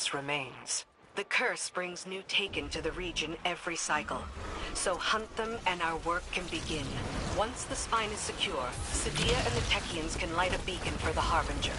curse remains. The curse brings new Taken to the region every cycle. So hunt them and our work can begin. Once the spine is secure, Sadia and the Techians can light a beacon for the Harbinger.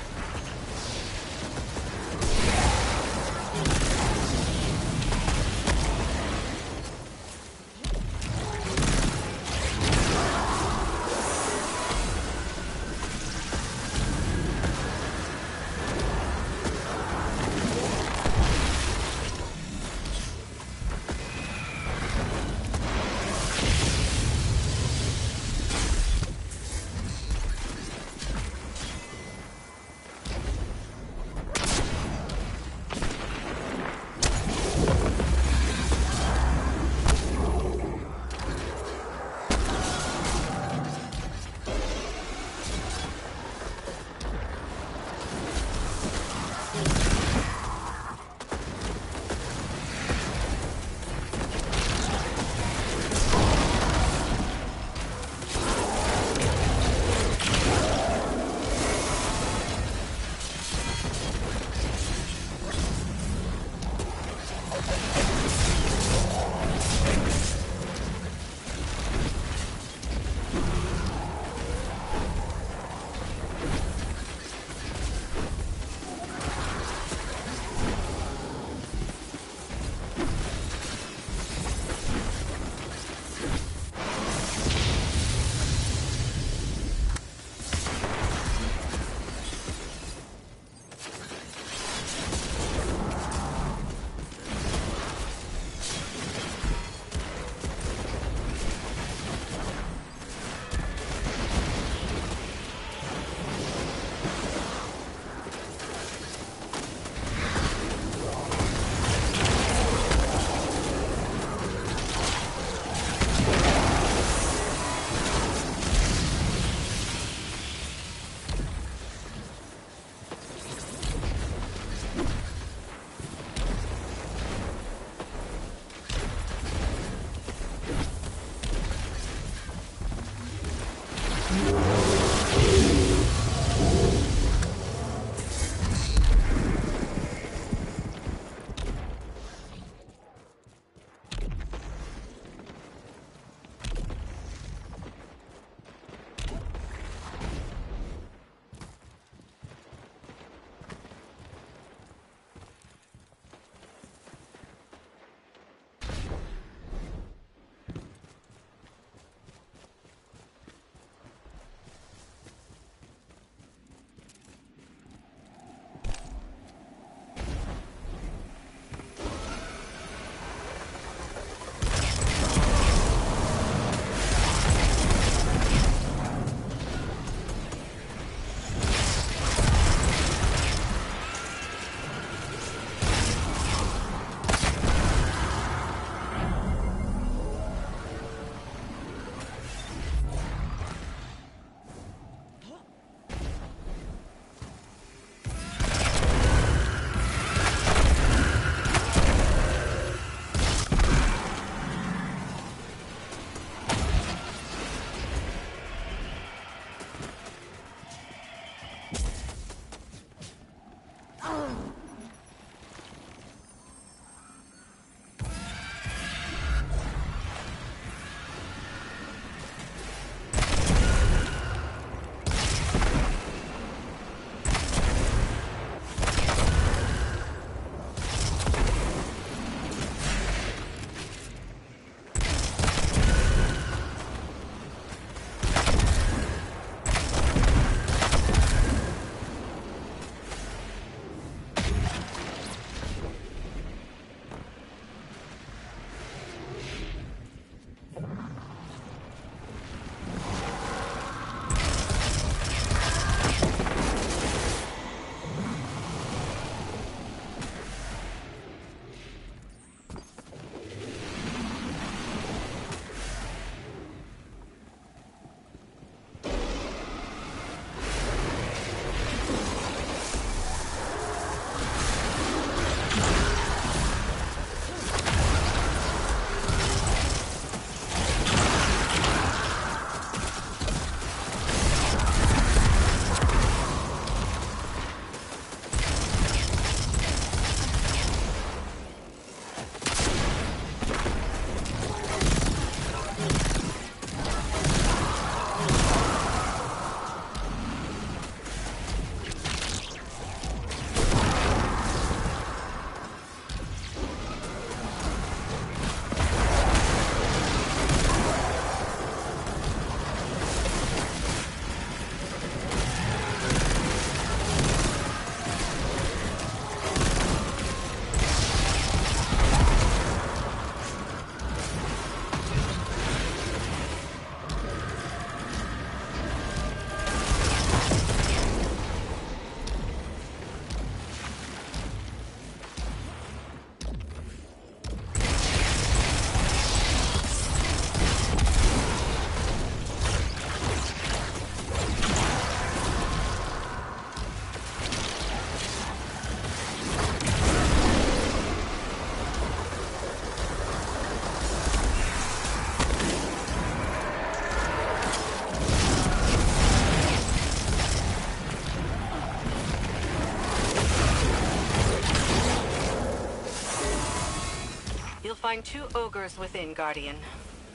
You'll find 2 ogres within, Guardian.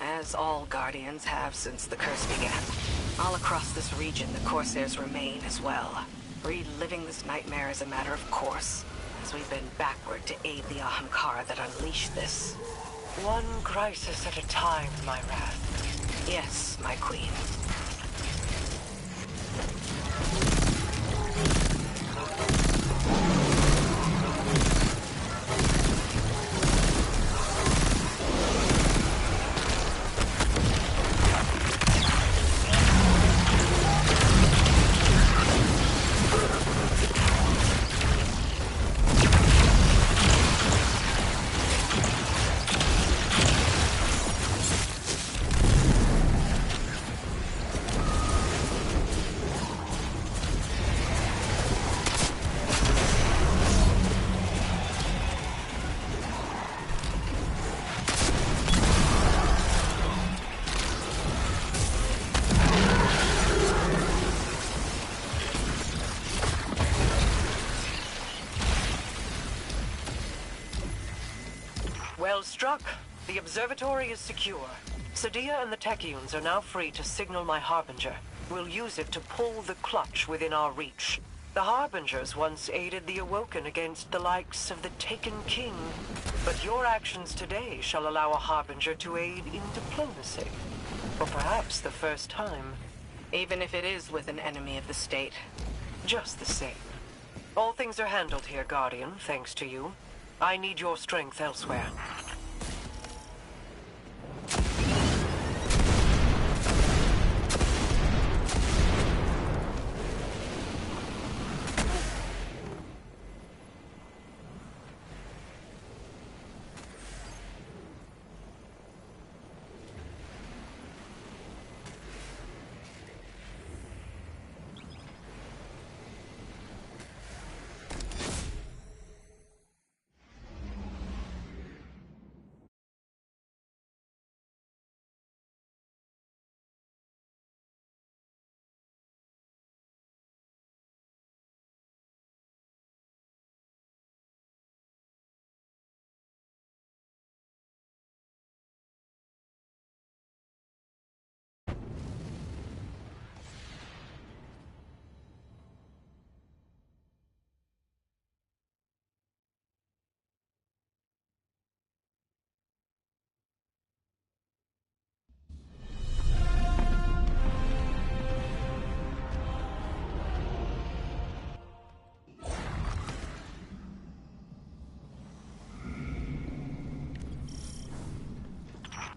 As all Guardians have since the curse began. All across this region, the Corsairs remain as well. Reliving this nightmare is a matter of course, as we bend backward to aid the Ahamkara that unleashed this. One crisis at a time, my wrath. Yes, my queen. Well struck. The observatory is secure. Sadia and the Techeuns are now free to signal my Harbinger. We'll use it to pull the clutch within our reach. The Harbingers once aided the Awoken against the likes of the Taken King. But your actions today shall allow a Harbinger to aid in diplomacy. For perhaps the first time. Even if it is with an enemy of the state. Just the same. All things are handled here, Guardian, thanks to you. I need your strength elsewhere.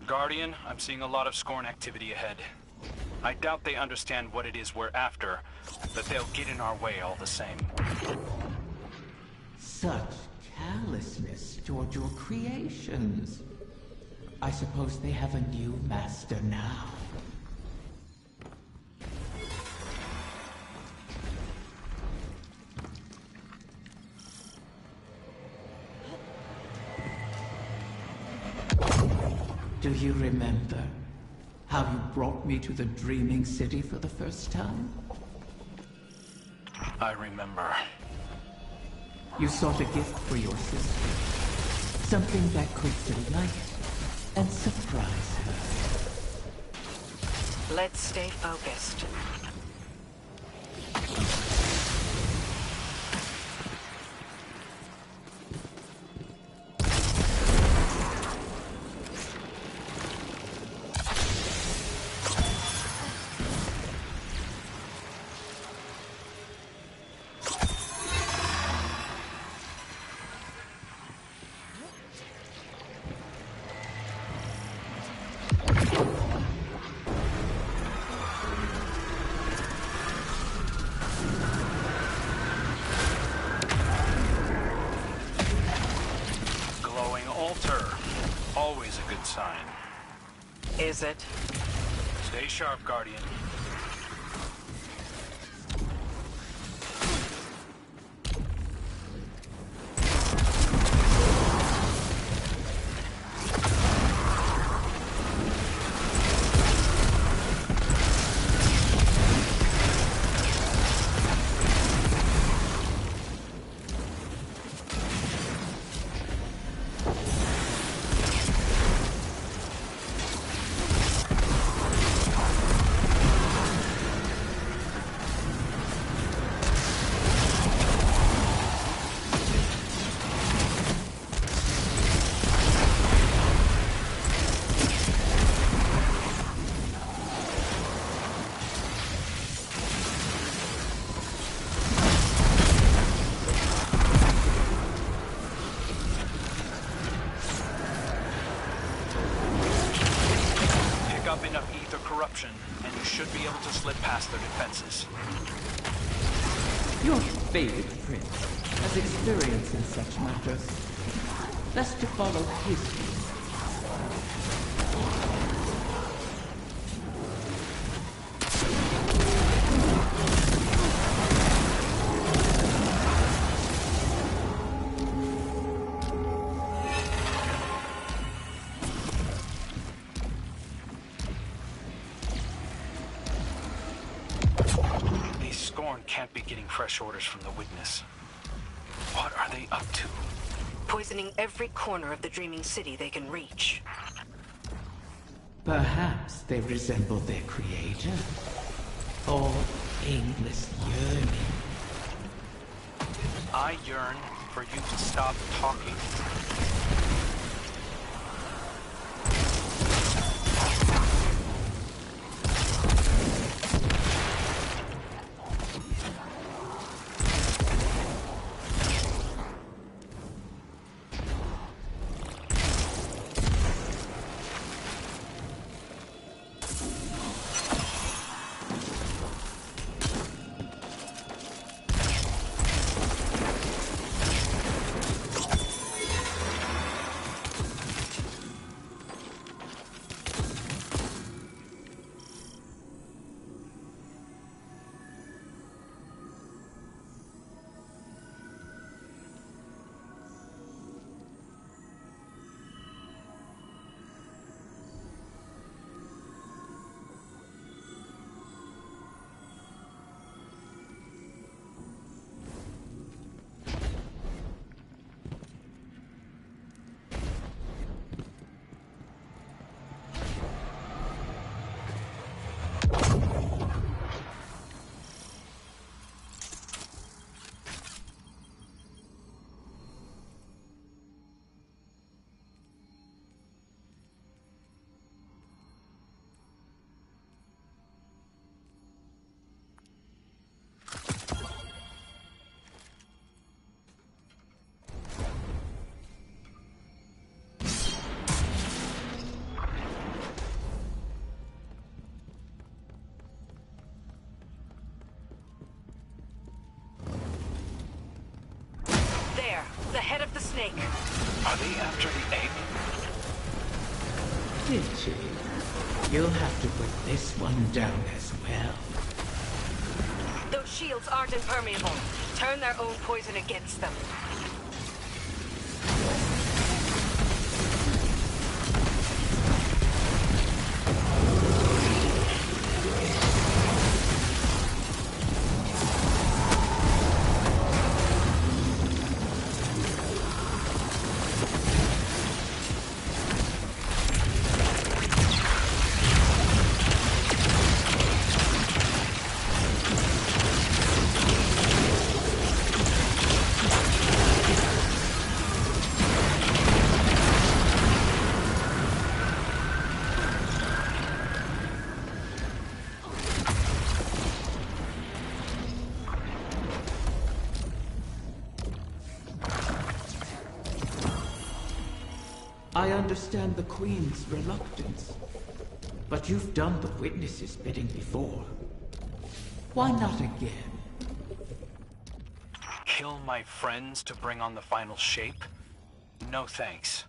Guardian, I'm seeing a lot of Scorn activity ahead. I doubt they understand what it is we're after, but they'll get in our way all the same. Such callousness toward your creations. I suppose they have a new master now. Do you remember how you brought me to the Dreaming City for the first time? I remember. You sought a gift for your sister. Something that could delight and surprise her. Let's stay focused. Always a good sign. Is it? Stay sharp, Guardian. able to slip past their defenses. Your favorite prince has experience in such matters. Best to follow his lead. Scorn can't be getting fresh orders from the Witness. What are they up to? Poisoning every corner of the Dreaming City they can reach. Perhaps they resemble their creator. Or aimless yearning. I yearn for you to stop talking. The head of the snake. Are they after the egg? Did you? You'll have to put this one down as well. Those shields aren't impermeable. Turn their own poison against them. I understand the Queen's reluctance, but you've done the Witness's bidding before. Why not again? Kill my friends to bring on the final shape? No thanks.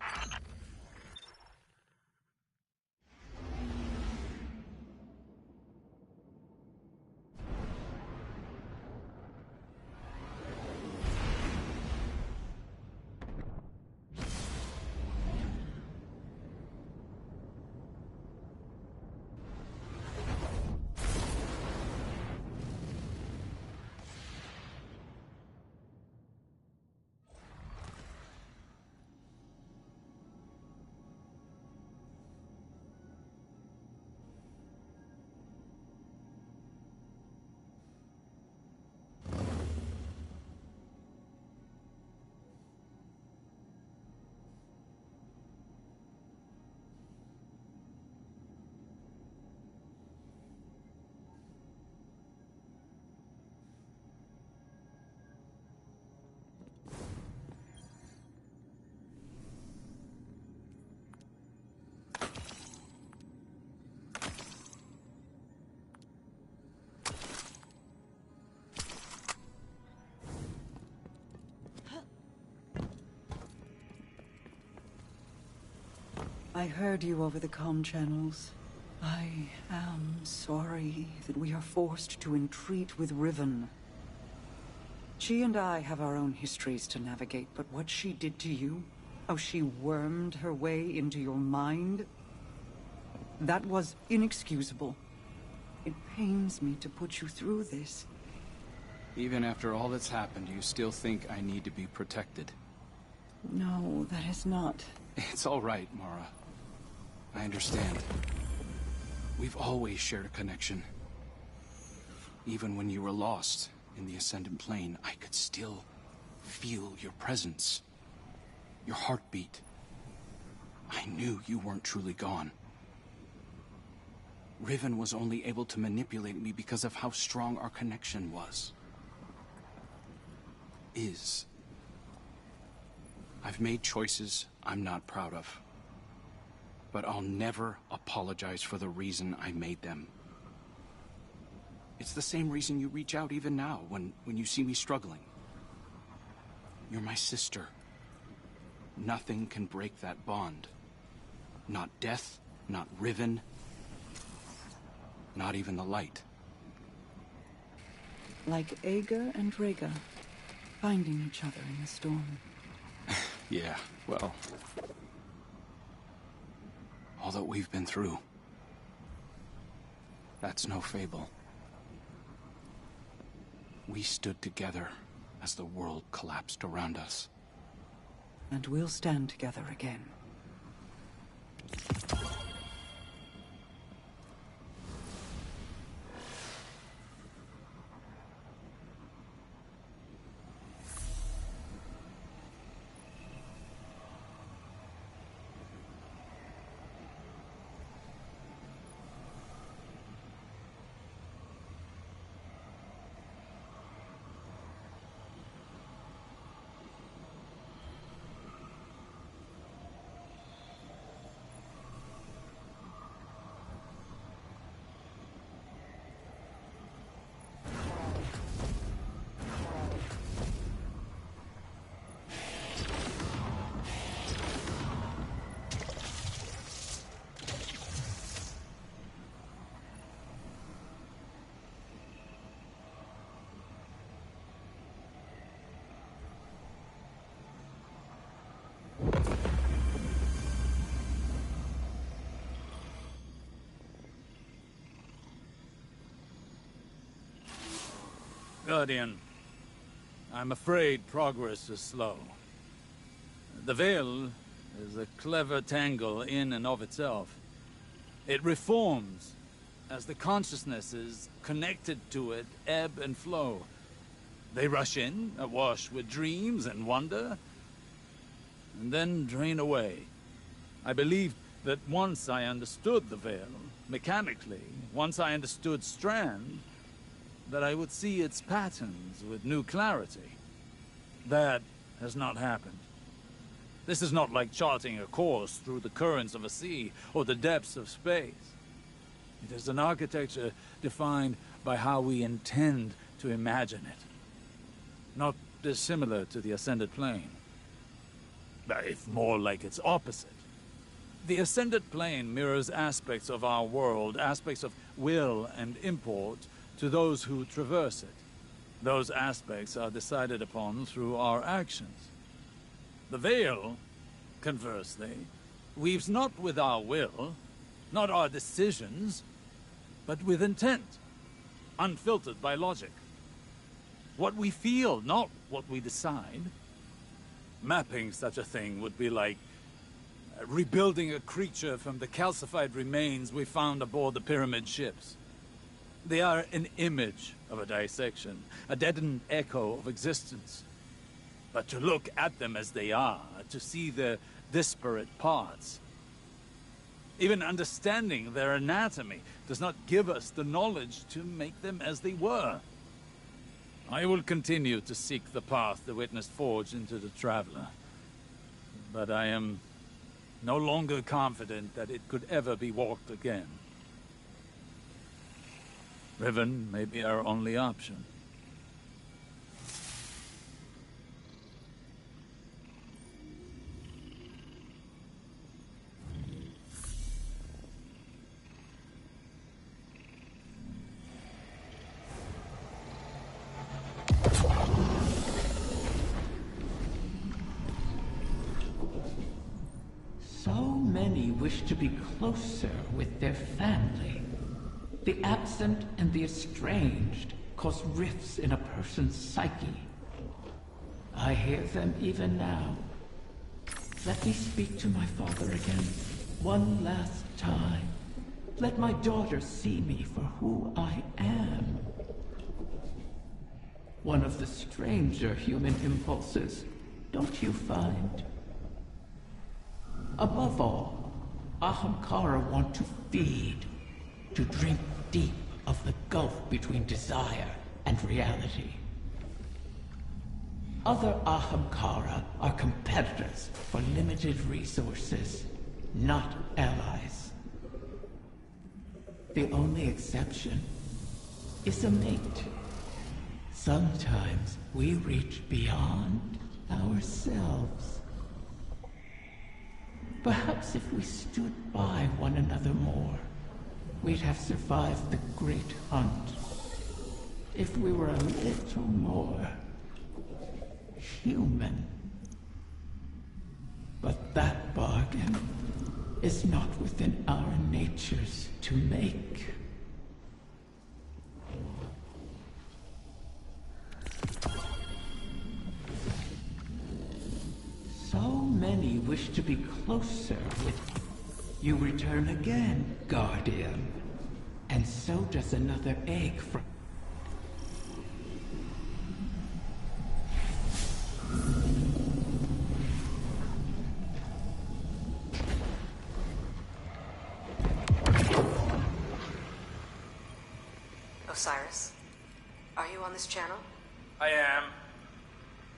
I heard you over the comm channels. I am sorry that we are forced to entreat with Riven. She and I have our own histories to navigate, but what she did to you, how she wormed her way into your mind, that was inexcusable. It pains me to put you through this. Even after all that's happened, you still think I need to be protected? No, that is not. It's all right, Mara. I understand. We've always shared a connection. Even when you were lost in the Ascendant Plane, I could still feel your presence. Your heartbeat. I knew you weren't truly gone. Riven was only able to manipulate me because of how strong our connection was. I've made choices I'm not proud of. But I'll never apologize for the reason I made them. It's the same reason you reach out even now, when you see me struggling. You're my sister. Nothing can break that bond. Not death, not Riven, not even the light. Like Aga and Rhaegar, finding each other in the storm. Yeah, well... all that we've been through. That's no fable. We stood together as the world collapsed around us. And we'll stand together again. Guardian, I'm afraid progress is slow. The Veil is a clever tangle in and of itself. It reforms as the consciousnesses connected to it ebb and flow. They rush in, awash with dreams and wonder, and then drain away. I believed that once I understood the Veil, mechanically, once I understood Strand, that I would see its patterns with new clarity. That has not happened. This is not like charting a course through the currents of a sea or the depths of space. It is an architecture defined by how we intend to imagine it. Not dissimilar to the Ascended Plane, if more like its opposite. The Ascended Plane mirrors aspects of our world, aspects of will and import, to those who traverse it. Those aspects are decided upon through our actions. The Veil, conversely, weaves not with our will, not our decisions, but with intent, unfiltered by logic. What we feel, not what we decide. Mapping such a thing would be like rebuilding a creature from the calcified remains we found aboard the pyramid ships. They are an image of a dissection, a deadened echo of existence. But to look at them as they are, to see their disparate parts, even understanding their anatomy, does not give us the knowledge to make them as they were. I will continue to seek the path the Witness forged into the Traveler, but I am no longer confident that it could ever be walked again. Riven may be our only option. wish to be closer with their family. The absent and the estranged cause rifts in a person's psyche. I hear them even now. Let me speak to my father again, one last time. Let my daughter see me for who I am. One of the stranger human impulses, don't you find? Above all, Ahamkara want to feed, to drink deep of the gulf between desire and reality. Other Ahamkara are competitors for limited resources, not allies. The only exception is a mate. Sometimes we reach beyond ourselves. Perhaps if we stood by one another more, we'd have survived the great hunt. If we were a little more human. But that bargain is not within our natures to make. So many wish to be closer with you. Return again, Guardian. And so does another egg from... Osiris, are you on this channel? I am.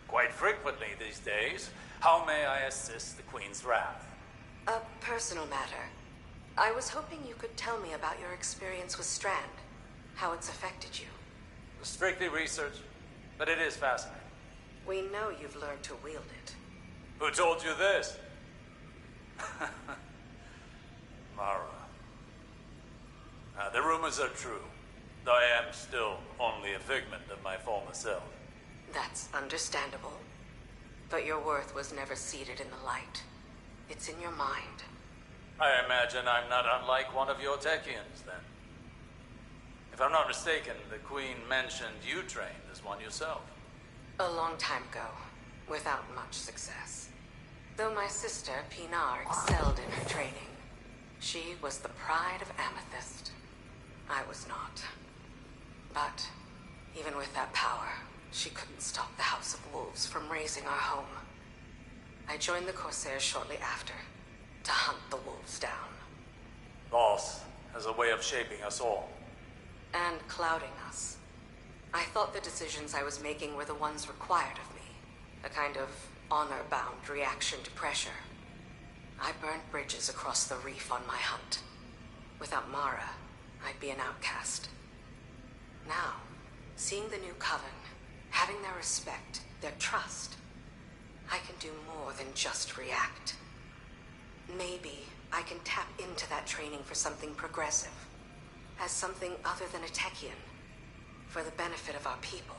Quite frequently these days. How may I assist the Queen's wrath? A personal matter. I was hoping you could tell me about your experience with Strand, how it's affected you. Strictly research, but it is fascinating. We know you've learned to wield it. Who told you this? Mara. The rumors are true, though I am still only a figment of my former self. That's understandable. But your worth was never seated in the light. It's in your mind. I imagine I'm not unlike one of your Techians, then. If I'm not mistaken, the Queen mentioned you trained as one yourself. A long time ago, without much success. Though my sister, Pinar, excelled in her training. She was the pride of Amethyst. I was not. But, even with that power, she couldn't stop the House of Wolves from razing our home. I joined the Corsairs shortly after, to hunt the wolves down. Boss has a way of shaping us all. And clouding us. I thought the decisions I was making were the ones required of me. A kind of honor-bound reaction to pressure. I burned bridges across the reef on my hunt. Without Mara, I'd be an outcast. Now, seeing the new Coven, having their respect, their trust, I can do more than just react. Maybe I can tap into that training for something progressive. As something other than a Techian. For the benefit of our people.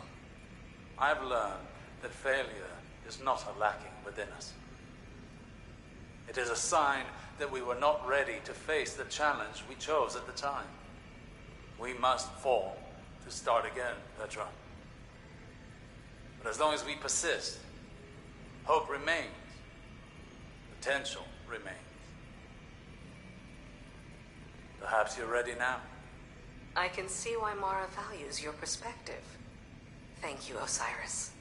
I've learned that failure is not a lacking within us. It is a sign that we were not ready to face the challenge we chose at the time. We must fall to start again, Petra. But as long as we persist, hope remains. Potential remains. Perhaps you're ready now. I can see why Mara values your perspective. Thank you, Osiris.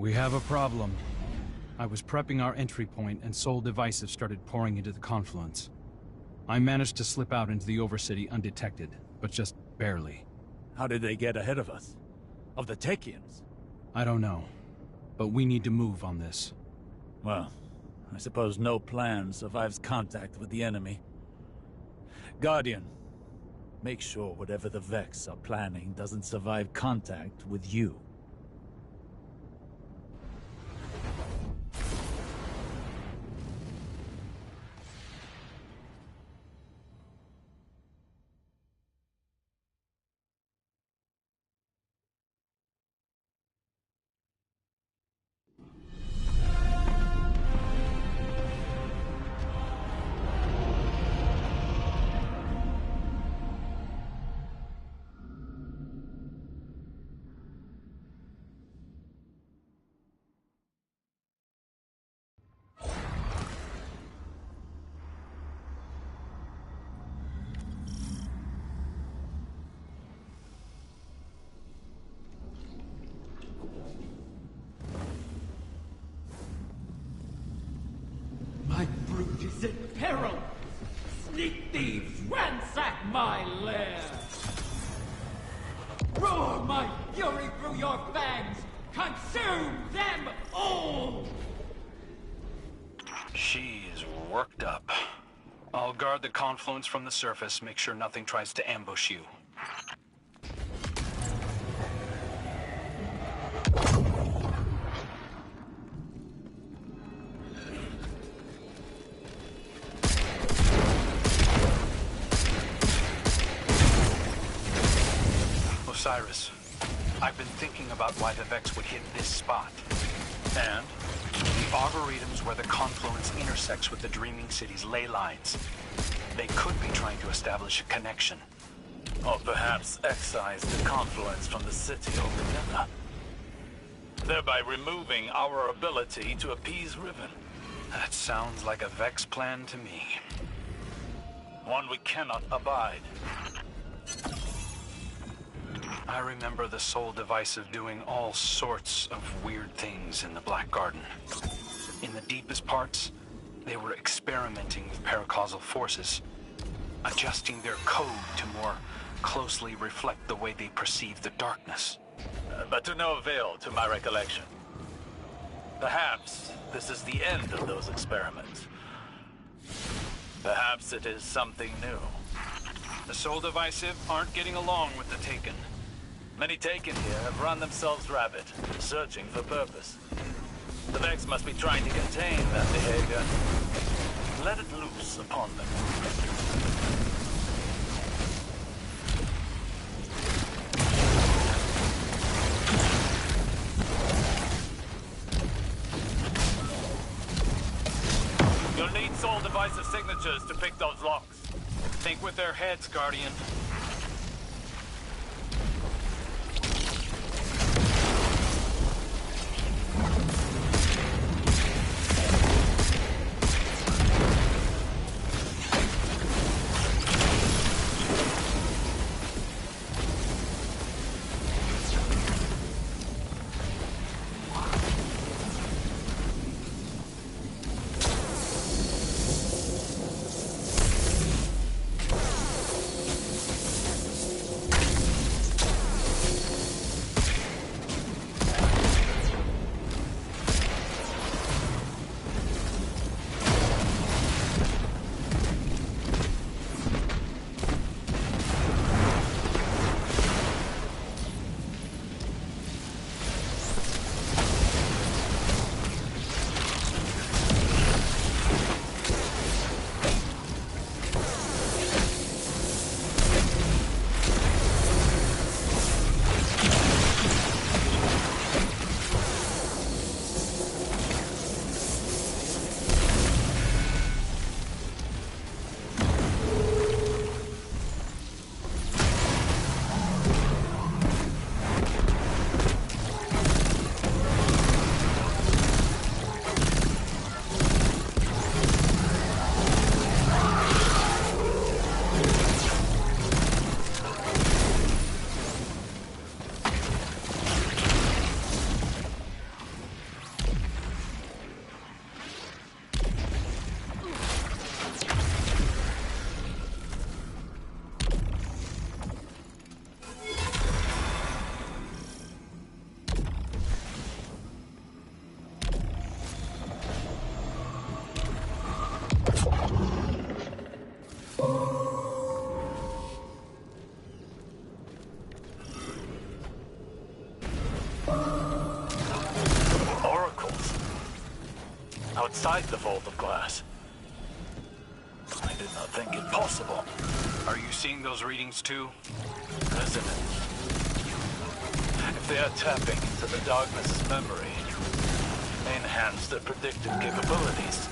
We have a problem. I was prepping our entry point and Sol Divisive started pouring into the confluence. I managed to slip out into the Overcity undetected, but just barely. How did they get ahead of us? Of the Techians? I don't know, but we need to move on this. Well, I suppose no plan survives contact with the enemy. Guardian, make sure whatever the Vex are planning doesn't survive contact with you. My brood is in peril! Sneak thieves, ransack my lair! Roar my fury through your fangs! Consume them all! She is worked up. I'll guard the confluence from the surface, make sure nothing tries to ambush you. Osiris, I've been thinking about why the Vex would hit this spot. And the Arboretum's where the confluence intersects with the Dreaming City's ley lines. They could be trying to establish a connection. Or perhaps excise the confluence from the city altogether, thereby removing our ability to appease Riven. That sounds like a Vex plan to me. One we cannot abide. I remember the Sol Divisive doing all sorts of weird things in the Black Garden. In the deepest parts, they were experimenting with paracausal forces, adjusting their code to more closely reflect the way they perceive the darkness. But to no avail to my recollection. Perhaps this is the end of those experiments. Perhaps it is something new. The Sol Divisive aren't getting along with the Taken. Many Taken here have run themselves rabbit, searching for purpose. The Vex must be trying to contain that behavior. Let it loose upon them. You'll need Sol Divisive signatures to pick those locks. Think with their heads, Guardian. inside the Vault of Glass. I did not think it possible. Are you seeing those readings too? Resonant. If they are tapping into the Darkness's memory, they enhance their predictive capabilities.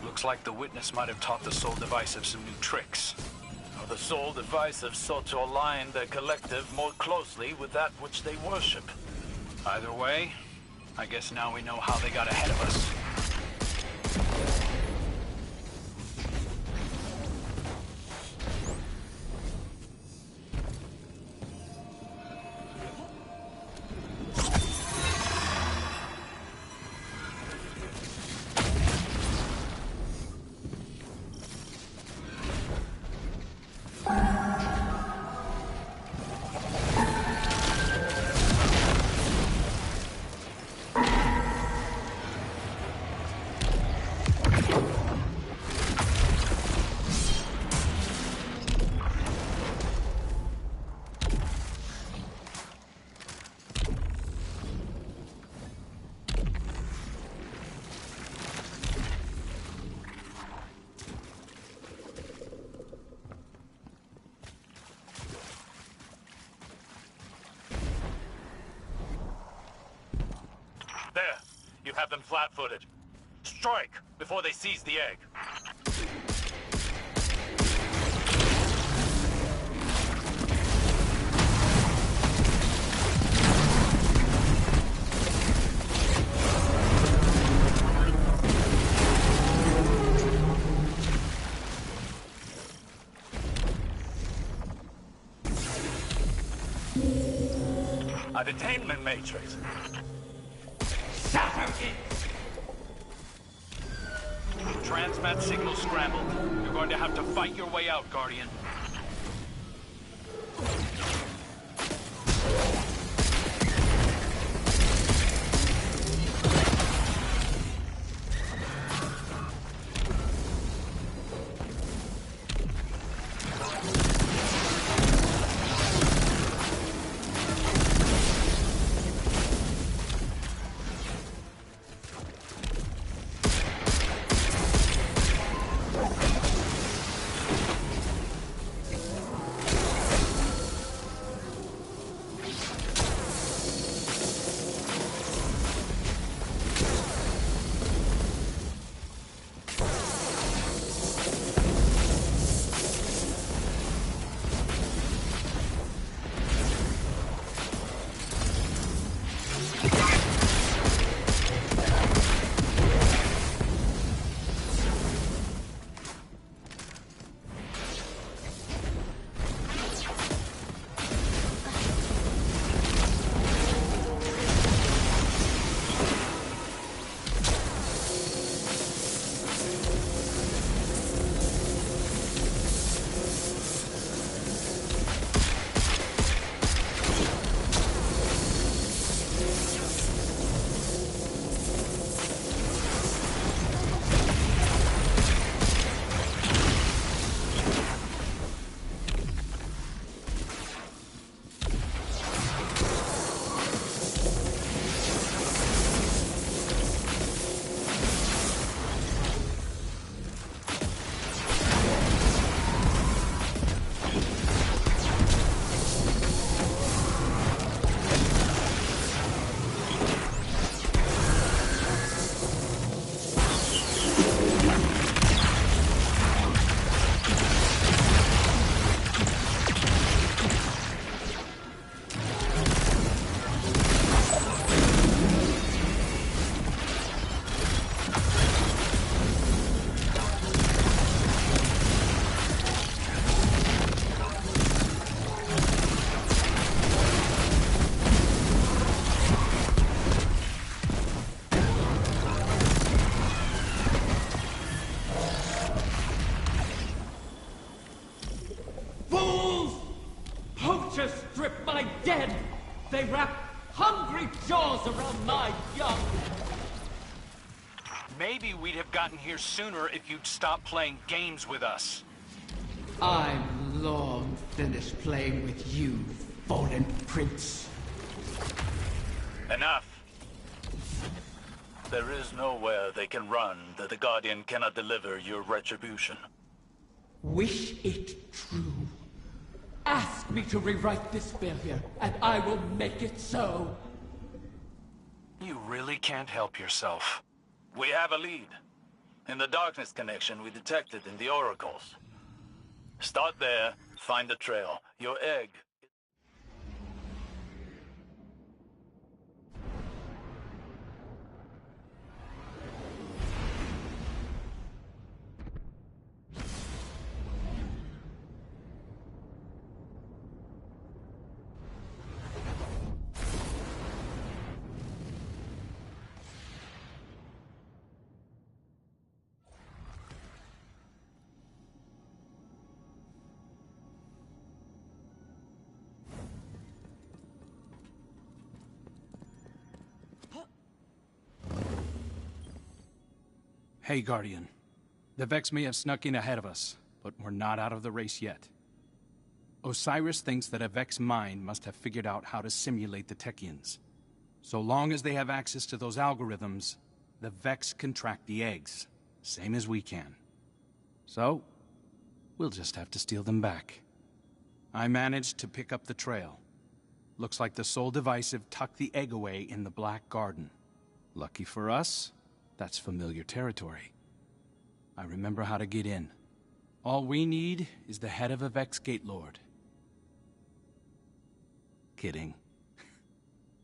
Looks like the Witness might have taught the Soul Divisive some new tricks. Or the Soul Divisive sought to align their collective more closely with that which they worship. Either way, I guess now we know how they got ahead of us. There! You have them flat-footed. Strike before they seize the egg. A detainment matrix. Transmat signal scrambled. You're going to have to fight your way out, Guardian. Strip my dead! They wrap hungry jaws around my young! Maybe we'd have gotten here sooner if you'd stopped playing games with us. I'm long finished playing with you, fallen prince. Enough. There is nowhere they can run that the Guardian cannot deliver your retribution. Wish it true. Ask me to rewrite this failure, and I will make it so. You really can't help yourself. We have a lead. In the darkness connection we detected in the oracles. Start there, find the trail. Your egg... Hey, Guardian. The Vex may have snuck in ahead of us, but we're not out of the race yet. Osiris thinks that a Vex mind must have figured out how to simulate the Techeuns. So long as they have access to those algorithms, the Vex can track the eggs, same as we can. So, we'll just have to steal them back. I managed to pick up the trail. Looks like the Soul Divisive tucked the egg away in the Black Garden. Lucky for us, that's familiar territory. I remember how to get in. All we need is the head of a Vex Gate Lord. Kidding.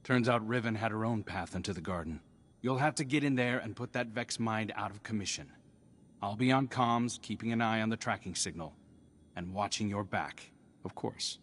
Turns out Riven had her own path into the garden. You'll have to get in there and put that Vex mind out of commission. I'll be on comms, keeping an eye on the tracking signal. And watching your back, of course.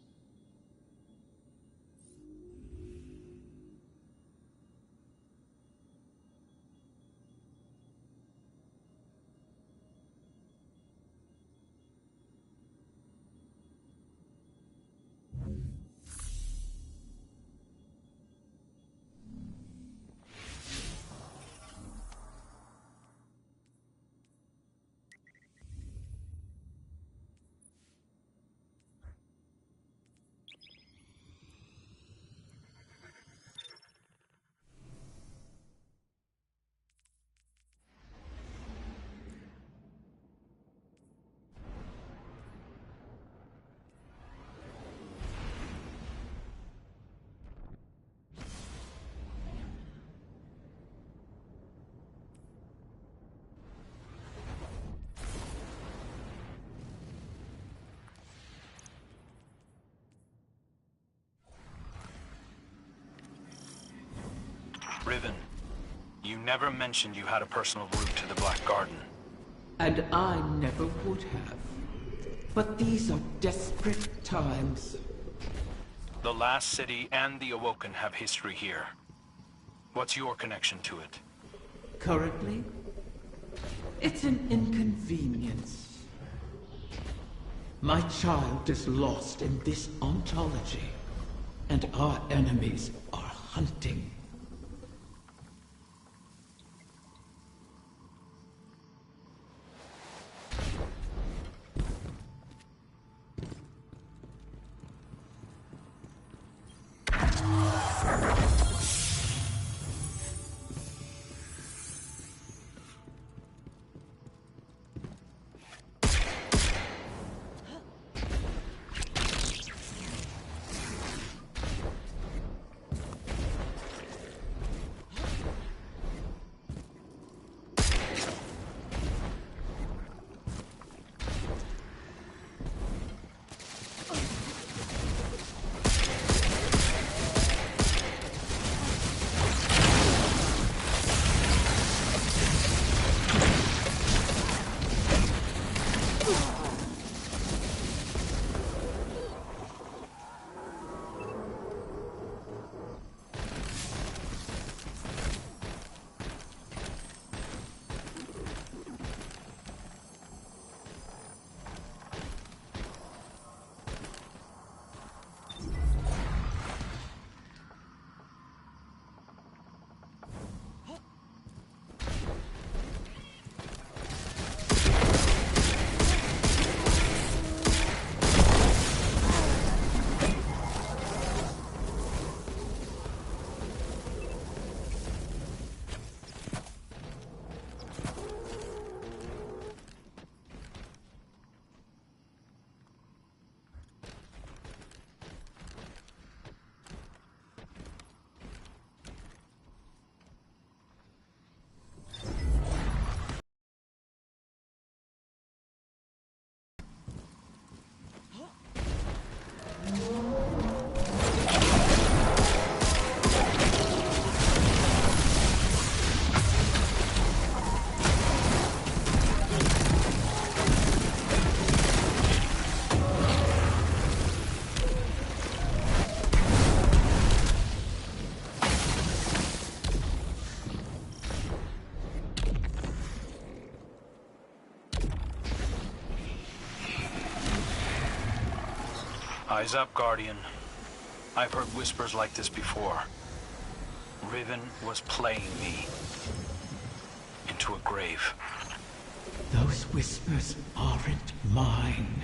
Riven, you never mentioned you had a personal route to the Black Garden. And I never would have. But these are desperate times. The Last City and the Awoken have history here. What's your connection to it? Currently, it's an inconvenience. My child is lost in this ontology, and our enemies are hunting. Eyes up, Guardian. I've heard whispers like this before. Riven was playing me into a grave. Those whispers aren't mine.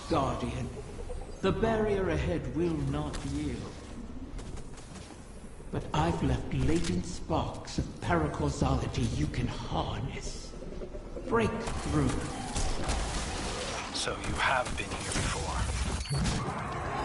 Guardian, the barrier ahead will not yield. But I've left latent sparks of paracausality you can harness. Break through. So you have been here before.